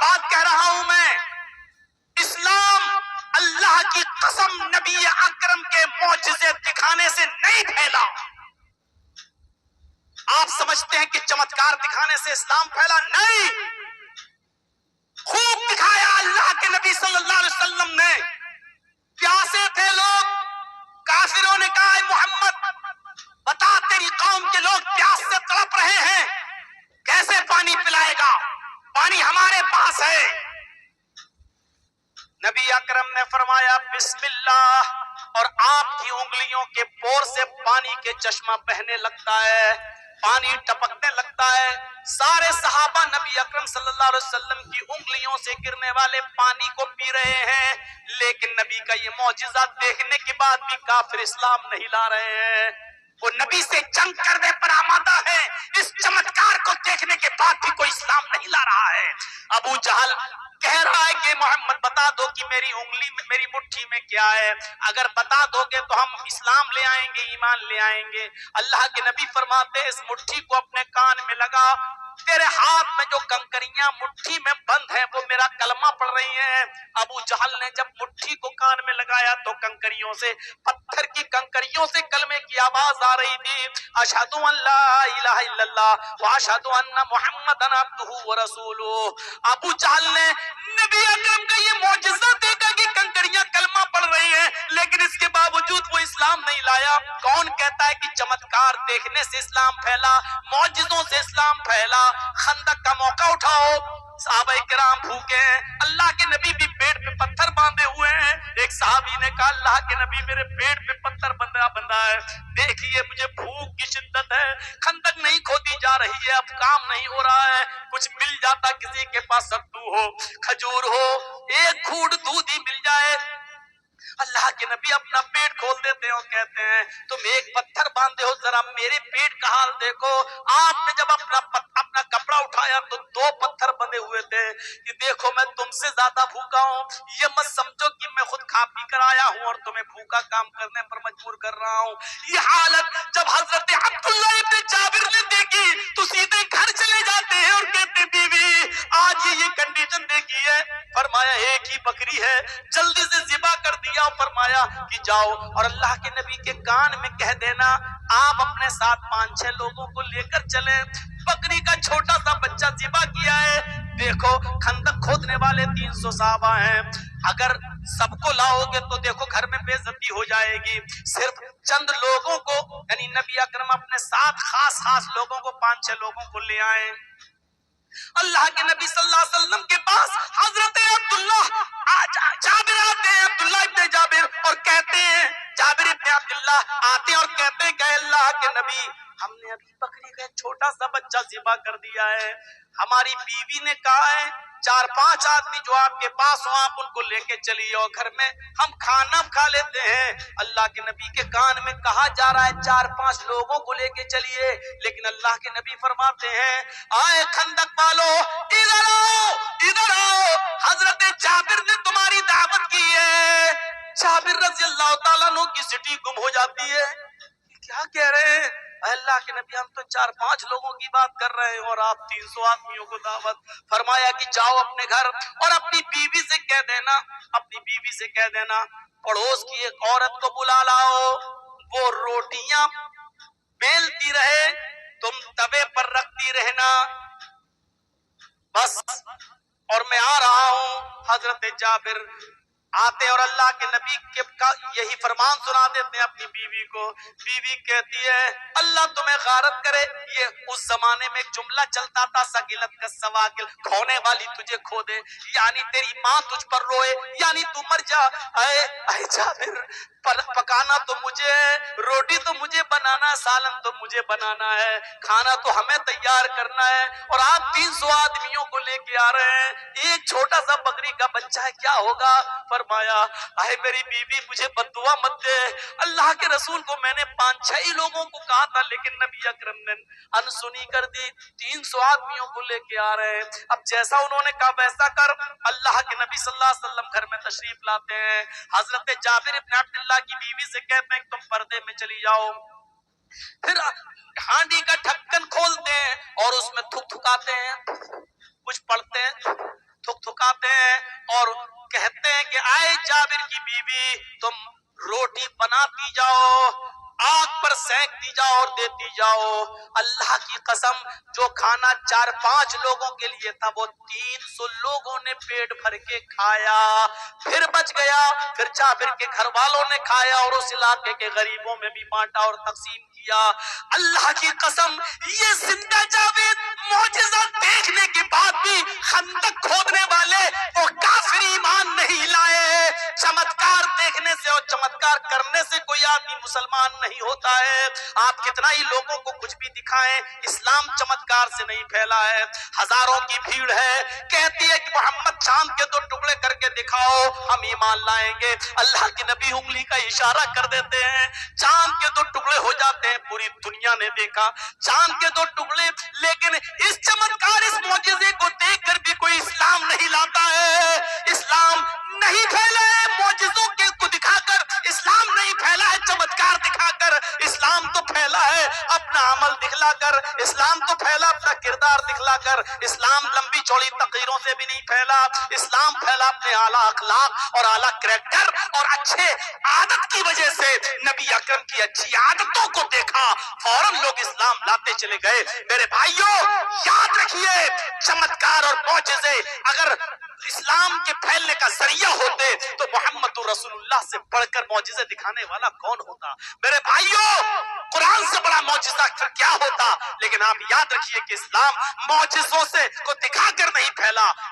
بات کہہ رہا ہوں میں، اسلام اللہ کی قسم نبی اکرم کے معجزے دکھانے سے نہیں پھیلا۔ آپ سمجھتے ہیں کہ چمتکار دکھانے سے اسلام پھیلا؟ نہیں، خوب دکھایا اللہ کے نبی صلی اللہ علیہ وسلم نے۔ پیاسے تھے لوگ، کافروں نے کہا اے محمد بتا تیری قوم کے لوگ پیاس سے تڑپ رہے ہیں، کیسے پانی پلائے گا؟ پانی ہمارے پاس ہے۔ نبی اکرم نے فرمایا بسم اللہ، اور آپ کی انگلیوں کے پور سے پانی کے چشمہ بہنے لگتا ہے، پانی ٹپکنے لگتا ہے۔ سارے صحابہ نبی اکرم صلی اللہ علیہ وسلم کی انگلیوں سے گرنے والے پانی کو پی رہے ہیں، لیکن نبی کا یہ معجزہ دیکھنے کے بعد بھی کافر اسلام نہیں لا رہے ہیں۔ وہ نبی سے جنگ کرنے پر آمادہ ہے، اس چمتکار کو دیکھنے کے بعد بھی کوئی اسلام نہیں لا رہا ہے۔ ابو جہل کہہ رہا ہے کہ محمد بتا دو کہ میری انگلی میں، میری مٹھی میں کیا ہے، اگر بتا دو گے تو ہم اسلام لے آئیں گے، ایمان لے آئیں گے۔ اللہ کے نبی فرماتے اس مٹھی کو اپنے کان میں لگا، تیرے ہاتھ میں جو کنکریاں مٹھی میں بند ہیں وہ میرا کلمہ پڑھ رہی ہیں۔ ابو جہل نے جب مٹھی کو کان میں لگایا تو کنکریوں سے، پتھر کی کنکریوں سے کلمے کی آواز آ رہی تھی، اشہد ان لا الہ الا اللہ واشہد ان محمدن عبدہ ورسولہ۔ ابو جہل نے نبی اکرم کا یہ معجزہ دیکھا کہ کنکریاں کلمہ پڑھ رہی ہیں، لیکن اس کے باوجود وہ اسلام نہیں لایا۔ کون کہتا ہے کہ چمتکار دیکھنے سے اسلام پھیلا، معجزوں سے اسلام پھیلا؟ خندق کا موقع اٹھاؤ، صحابہ کرام بھوکے ہیں، اللہ کے نبی بھی پیٹ پہ پتھر باندھے ہوئے ہیں۔ ایک صحابی نے کہا اللہ کے نبی میرے پیٹ پہ پتھر بندھا ہے، دیکھیے مجھے بھوک کی شدت ہے، خندق نہیں کھودی جا رہی ہے، اب کام نہیں ہو رہا ہے، کچھ مل جاتا، کسی کے پاس ستو ہو، کھجور ہو، ایک گھونٹ دودھ ہی مل جائے۔ اللہ کے نبی اپنا پیٹ کھول دیتے ہیں اور کہتے ہیں تم ایک پتھر باندھے ہو، ذرا میرے پیٹ کا حال دیکھو۔ آپ نے جب اپنا کپڑا اٹھایا تو 2 پتھر بندھے ہوئے تھے کہ دیکھو میں تم سے زیادہ بھوکا ہوں، یہ مت سمجھو کہ میں خود کھا پی کر آیا ہوں اور تمہیں بھوکا کام کرنے پر مجبور کر رہا ہوں۔ یہ حالت جب حضرت عبداللہ ابن جابر نے دیکھی تو سیدھے گھر چلے جاتے ہیں اور کہتے بیوی آج یہ کنڈیشن دیکھی ہے، فرمایا ایک ہی بکری ہے، جلدی سے ذبح کر دیا، فرمایا کہ جاؤ اور اللہ کے نبی کے کان میں کہہ دینا آپ اپنے ساتھ 5-6 لوگوں کو لے کر چلیں۔ بکری کا چھوٹا سا بچہ ذبح کیا ہے۔ دیکھو خندق کھودنے والے 300 صحابہ ہیں، اگر سب کو لاؤ گے تو دیکھو گھر میں بے عزتی ہو جائے گی، صرف چند لوگوں کو، یعنی نبی اکرم اپنے ساتھ خاص لوگوں کو 5-6 لوگوں کو لے آئیں۔ اللہ کے نبی صلی اللہ علیہ وسلم کے پاس حضرت عبداللہ جابر آتے ہیں، عبداللہ ابن جابر، اور کہتے ہیں، جابر ابن عبداللہ آتے اور کہتے ہیں کہ اللہ کے نبی ہم نے ابھی بکری کا ایک چھوٹا سا بچہ ذبح کر دیا ہے، ہماری بیوی نے کہا ہے 4-5 آدمی جو آپ کے پاس ہوں آپ ان کو لے کے چلیے اور گھر میں ہم کھانا کھا لیتے ہیں۔ اللہ کے نبی کے کان میں کہا جا رہا ہے 4-5 لوگوں کو لے کے چلیے، لیکن اللہ کے نبی فرماتے ہیں آئے خندق والو ادھر آؤ، ادھر آؤ، حضرت جابر نے تمہاری دعوت کی ہے۔ جابر رضی اللہ تعالیٰ عنہ کی سٹی گم ہو جاتی ہے، کیا کہہ رہے ہیں؟ اللہ کے نبی ہم تو 4-5 لوگوں کی بات کر رہے ہیں اور آپ 300 آدمیوں کو دعوت۔ فرمایا کہ جاؤ اپنے گھر اور اپنی بیوی سے کہہ دینا، اپنی بیوی سے کہہ دینا پڑوس کی ایک عورت کو بلا لاؤ، وہ روٹیاں بیلتی رہے، تم توے پر رکھتی رہنا، بس، اور میں آ رہا ہوں۔ حضرت جابر آتے اور اللہ کے نبی کے یہی فرمان سنا دیتے ہیں اپنی بیوی کو۔ بیوی کہتی ہے اللہ تمہیں غارت کرے، یہ اس زمانے میں ایک جملہ چلتا تھا سگیلت کا سواکل، کھونے والی تجھے کھو دے، یعنی تیری ماں تجھ پر روئے، یعنی تو مر جا۔ اے جابر پکانا تو مجھے ہے، روٹی تو مجھے بنانا ہے، سالن تو مجھے بنانا ہے، کھانا تو ہمیں تیار کرنا ہے، اور آپ 300 آدمیوں کو لے کے آ رہے ہیں، ایک چھوٹا سا بکری کا بچہ ہے، کیا ہوگا؟ فرمایا اے میری بیوی مجھے بددعا مت دے، اللہ کے رسول کو میں نے 5-6 ہی لوگوں کو کہا تھا لیکن نبی اکرم نے انسنی کر دی، 300 آدمیوں کو لے کے آ رہے ہیں۔ اب جیسا انہوں نے کہا ویسا کر۔ اللہ کے نبی صلی اللہ علیہ وسلم گھر میں تشریف لاتے ہیں، حضرت جابر ابن عبداللہ کی بیوی سے کہتے ہیں کہ تم پردے میں چلی جاؤ، پھر ہانڈی کا ڈھکن کھولتے ہیں اور اس میں تھک تھکاتے ہیں، کچھ پڑھتے ہیں، تھک فرماتے ہیں اور کہتے ہیں کہ آئے جابر کی بیوی تم روٹی بناتی جاؤ، آگ پر سینکتی جاؤ اور دیتی جاؤ۔ اللہ کی قسم جو کھانا 4-5 لوگوں کے لیے تھا وہ 300 لوگوں نے پیٹ بھر کے کھایا، پھر بچ گیا، پھر جابر کے گھر والوں نے کھایا اور اس علاقے کے غریبوں میں بھی بانٹا اور تقسیم کیا۔ اللہ کی قسم یہ زندہ جاوید معجزہ دیکھنے کے بعد بھی خندق کھودنے والے وہ کافر ایمان نہیں لائے۔ چمتکار دیکھنے سے اور چمتکار کرنے سے کوئی آدمی مسلمان نہیں ہوتا ہے۔ آپ کتنا ہی لوگوں کو کچھ بھی دکھائیں، اسلام چمتکار سے نہیں پھیلا ہے۔ ہزاروں کی بھیڑ ہے، کہتی ہے کہ محمد چاند کے 2 ٹکڑے کر کے دکھاؤ ہم ایمان لائیں گے۔ اللہ کے نبی انگلی کا اشارہ کر دیتے ہیں، چاند کے 2 ٹکڑے ہو جاتے ہیں۔ پوری دنیا نے دیکھا چاند کے 2 ٹکڑے، لیکن اس چمتکار اس معجزے کو دیکھ کر بھی کوئی اسلام نہیں لاتا ہے۔ اسلام نہیں پھیلا ہے معجزوں کو دکھا کر، اسلام نہیں پھیلا ہے چمتکار دکھا کر، اسلام تو پھیلا ہے اپنا عمل دکھلا کر، اسلام تو پھیلا اپنا کردار دکھلا کر۔ اسلام لمبی چوڑی تقریروں سے بھی نہیں پھیلا، اسلام پھیلا اپنے اعلیٰ اخلاق اور اعلیٰ کریکٹر اور اچھے عادت کی وجہ سے۔ نبی اکرم کی اچھی عادتوں کو دیکھا فوراً لوگ اسلام لاتے چلے گئے۔ میرے بھائیوں یاد رکھیے، چمتکار اور معجزے اگر اسلام کے پھیلنے کا ذریعہ ہوتے تو محمد رسول اللہ سے بڑھ کر معجزے دکھانے والا کون ہوتا؟ میرے بھائیوں قرآن سے بڑا معجزہ پھر کیا ہوتا؟ لیکن آپ یاد رکھیے کہ اسلام معجزوں سے کو دکھا کر نہیں پھیلا،